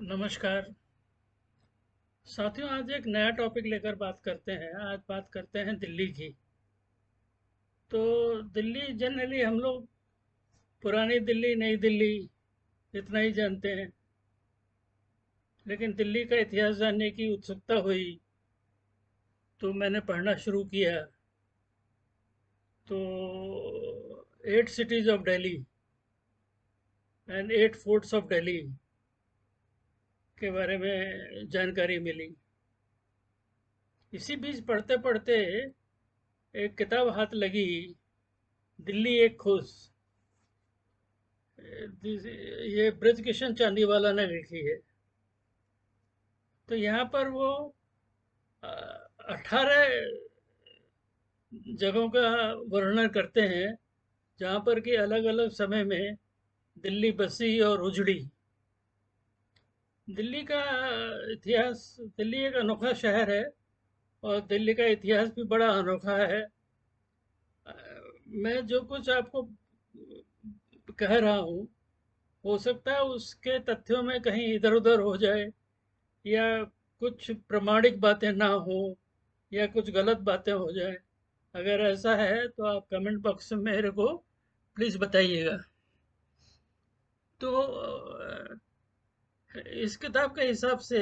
नमस्कार साथियों। आज एक नया टॉपिक लेकर बात करते हैं। आज बात करते हैं दिल्ली की। तो दिल्ली जनरली हम लोग पुरानी दिल्ली, नई दिल्ली इतना ही जानते हैं, लेकिन दिल्ली का इतिहास जानने की उत्सुकता हुई तो मैंने पढ़ना शुरू किया। तो 8 cities of Delhi and 8 forts of Delhi के बारे में जानकारी मिली। इसी बीच पढ़ते पढ़ते एक किताब हाथ लगी, दिल्ली एक खोज। ये ब्रज किशन चांदीवाला ने लिखी है। तो यहाँ पर वो 18 जगहों का वर्णन करते हैं जहाँ पर कि अलग अलग समय में दिल्ली बसी और उजड़ी। दिल्ली का इतिहास, दिल्ली एक अनोखा शहर है और दिल्ली का इतिहास भी बड़ा अनोखा है। अ, मैं जो कुछ आपको कह रहा हूँ, हो सकता है उसके तथ्यों में कहीं इधर उधर हो जाए, या कुछ प्रमाणिक बातें ना हो, या कुछ गलत बातें हो जाए। अगर ऐसा है तो आप कमेंट बॉक्स में मेरे को प्लीज़ बताइएगा। तो इस किताब के हिसाब से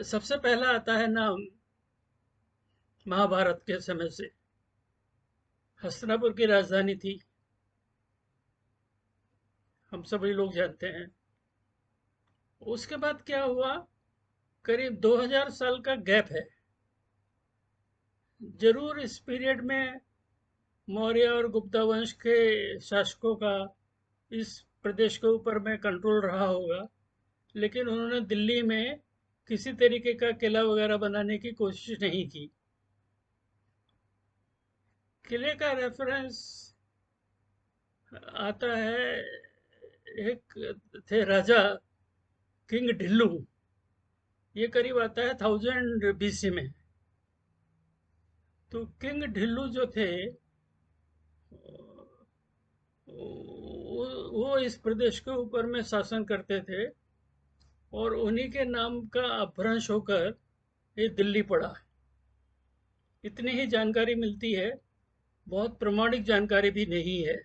सबसे पहला आता है नाम महाभारत के समय से। हस्तिनापुर की राजधानी थी, हम सभी लोग जानते हैं। उसके बाद क्या हुआ, करीब 2000 साल का गैप है। जरूर इस पीरियड में मौर्य और गुप्ता वंश के शासकों का इस प्रदेश के ऊपर में कंट्रोल रहा होगा, लेकिन उन्होंने दिल्ली में किसी तरीके का किला वगैरह बनाने की कोशिश नहीं की। किले का रेफरेंस आता है, एक थे राजा किंग ढिल्लू। ये करीब आता है 1000 BC में। तो किंग ढिल्लू जो थे वो इस प्रदेश के ऊपर में शासन करते थे, और उन्हीं के नाम का अपभ्रंश होकर ये दिल्ली पड़ा। इतनी ही जानकारी मिलती है, बहुत प्रमाणिक जानकारी भी नहीं है।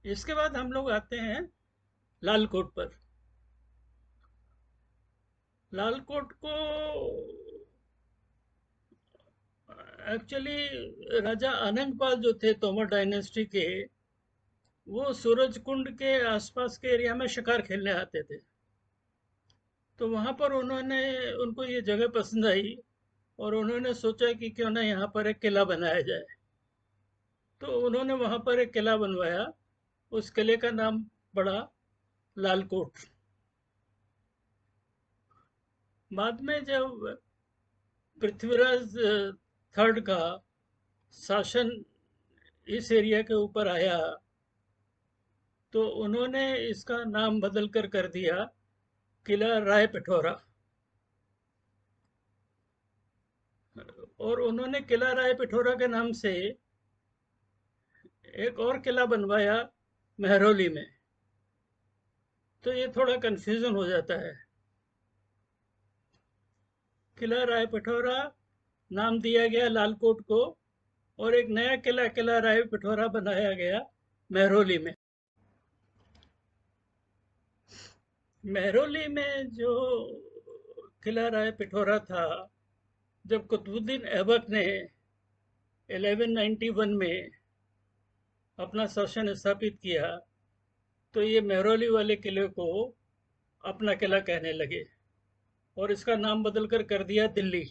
इसके बाद हम लोग आते हैं लाल कोट पर। लाल कोट को एक्चुअली राजा अनंगपाल जो थे तोमर डायनेस्टी के, वो सूरज कुंड के आसपास के एरिया में शिकार खेलने आते थे। तो वहां पर उन्होंने, उनको ये जगह पसंद आई और उन्होंने सोचा कि क्यों ना यहाँ पर एक किला बनाया जाए। तो उन्होंने वहां पर एक किला बनवाया। उस किले का नाम पड़ा लाल कोट। बाद में जब पृथ्वीराज थर्ड का शासन इस एरिया के ऊपर आया, तो उन्होंने इसका नाम बदल कर दिया किला राय पिथौरा। और उन्होंने किला राय पिथौरा के नाम से एक और किला बनवाया महरौली में। तो ये थोड़ा कंफ्यूजन हो जाता है। किला राय पिथौरा नाम दिया गया लालकोट को, और एक नया किला किला राय पिथौरा बनाया गया महरौली में। महरौली में जो किला राय पिथौरा था, जब कुतुबुद्दीन ऐबक ने 1191 में अपना शासन स्थापित किया, तो ये महरौली वाले किले को अपना किला कहने लगे और इसका नाम बदल कर दिया दिल्ली।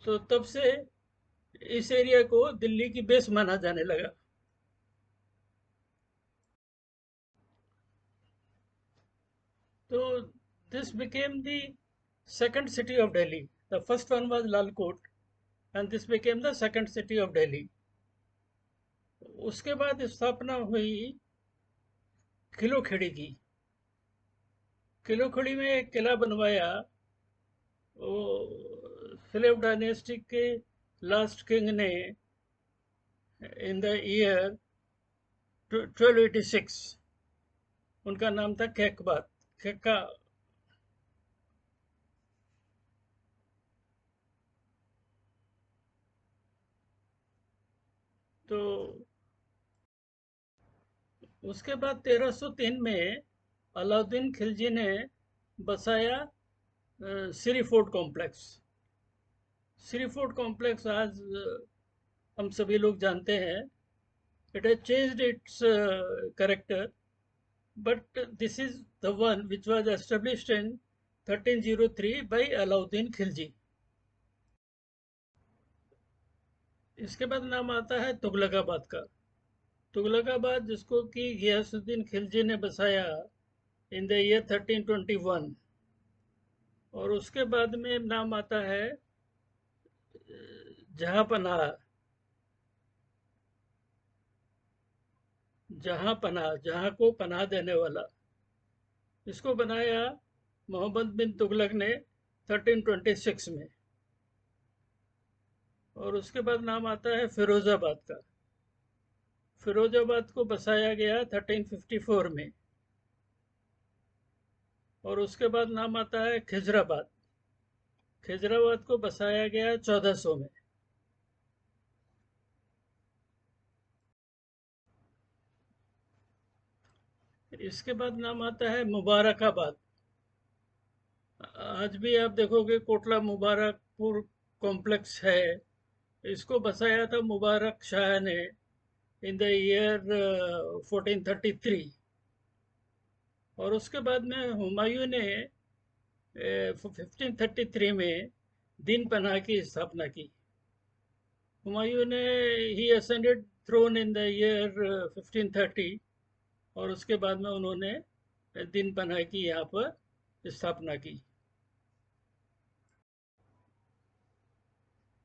तो तब से इस एरिया को दिल्ली की बेस माना जाने लगा। तो this became the second city of Delhi. The first one was Lalkot, and this became the second city of Delhi. उसके बाद स्थापना हुई किलो खेड़ी की। किलो खेड़ी में एक किला बनवाया, वो स्लेव डायनेस्टी के लास्ट किंग ने इन द ईयर 1286। उनका नाम था कैकबात, कैका। तो उसके बाद 1303 में अलाउद्दीन खिलजी ने बसाया सिरी फोर्ट कॉम्प्लेक्स। सिरी फोर्ट कॉम्प्लेक्स आज हम सभी लोग जानते हैं। It has changed it's character, but this is the one which was established in 1303 by Alauddin Khilji. इसके बाद नाम आता है तुगलकाबाद का। तुगलकाबाद जिसको कि गियासुद्दीन खिलजी ने बसाया इन द ईयर 1321। और उसके बाद में नाम आता है जहांपनाह। जहांपनाह, जहां को पनाह देने वाला, इसको बनाया मोहम्मद बिन तुगलक ने 1326 में। और उसके बाद नाम आता है फिरोजाबाद का। फिरोजाबाद को बसाया गया 1354 में। और उसके बाद नाम आता है खिजराबाद। खिजराबाद को बसाया गया 1400 में। इसके बाद नाम आता है मुबारकाबाद। आज भी आप देखोगे कोटला मुबारकपुर कॉम्प्लेक्स है। इसको बसाया था मुबारक शाह ने इन द ईयर 1433। और उसके बाद में हुमायूं ने 1533 में दिन पनाह की स्थापना की। हुमायूं ने he ascended throne in the year 1530। और उसके बाद में उन्होंने दिन पनाह की यहाँ पर स्थापना की।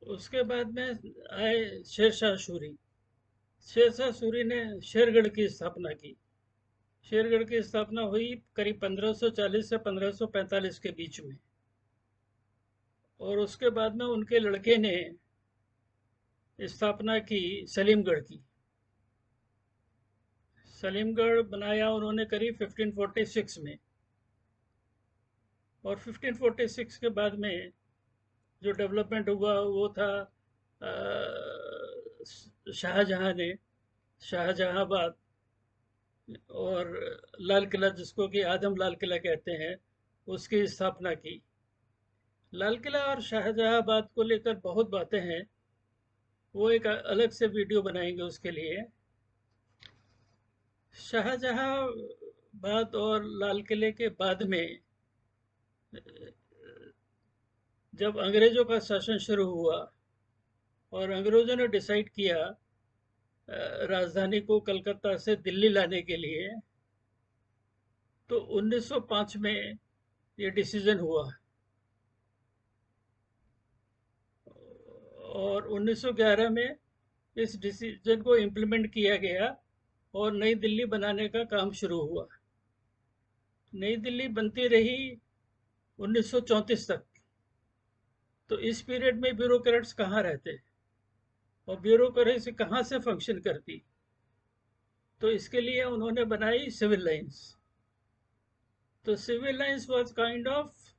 उसके बाद में आए शेरशाह सूरी। शेरशाह सूरी ने शेरगढ़ की स्थापना की। शेरगढ़ की स्थापना हुई करीब 1540 से 1545 के बीच में। और उसके बाद में उनके लड़के ने स्थापना की सलीमगढ़ की। सलीमगढ़ बनाया उन्होंने करीब 1546 में। और 1546 के बाद में जो डेवलपमेंट हुआ वो था शाहजहां ने शाहजहांबाद और लाल किला, जिसको कि आदम लाल किला कहते हैं, उसकी स्थापना की। लाल किला और शाहजहांबाद को लेकर बहुत बातें हैं, वो एक अलग से वीडियो बनाएंगे उसके लिए। शाहजहांबाद और लाल किले के बाद में जब अंग्रेजों का शासन शुरू हुआ और अंग्रेजों ने डिसाइड किया राजधानी को कलकत्ता से दिल्ली लाने के लिए, तो 1905 में ये डिसीजन हुआ। और 1911 में इस डिसीजन को इम्प्लीमेंट किया गया और नई दिल्ली बनाने का काम शुरू हुआ। नई दिल्ली बनती रही 1934 तक। तो इस पीरियड में ब्यूरोक्रेट्स कहाँ रहते और ब्यूरोक्रेसी कहाँ से फंक्शन करती? तो इसके लिए उन्होंने बनाई सिविल लाइंस। तो civil lines was kind of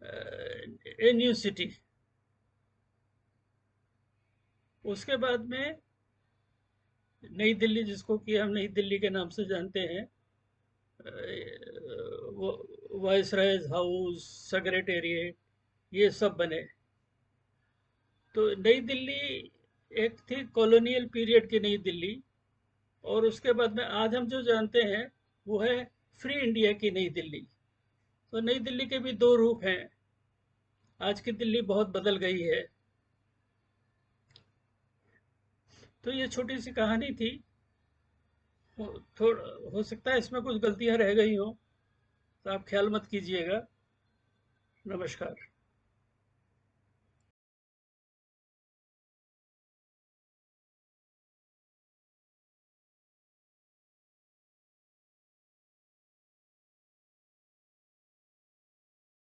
a new city. उसके बाद में नई दिल्ली, जिसको कि हम नई दिल्ली के नाम से जानते हैं, वाइसरायज हाउस, सेक्रेटेरिएट, ये सब बने। तो नई दिल्ली एक थी कॉलोनियल पीरियड की नई दिल्ली। और उसके बाद में आज हम जो जानते हैं वो है फ्री इंडिया की नई दिल्ली। तो नई दिल्ली के भी दो रूप हैं। आज की दिल्ली बहुत बदल गई है। तो ये छोटी सी कहानी थी। थोड़ा हो सकता है इसमें कुछ गलतियां रह गई हो, तो आप ख्याल मत कीजिएगा। नमस्कार।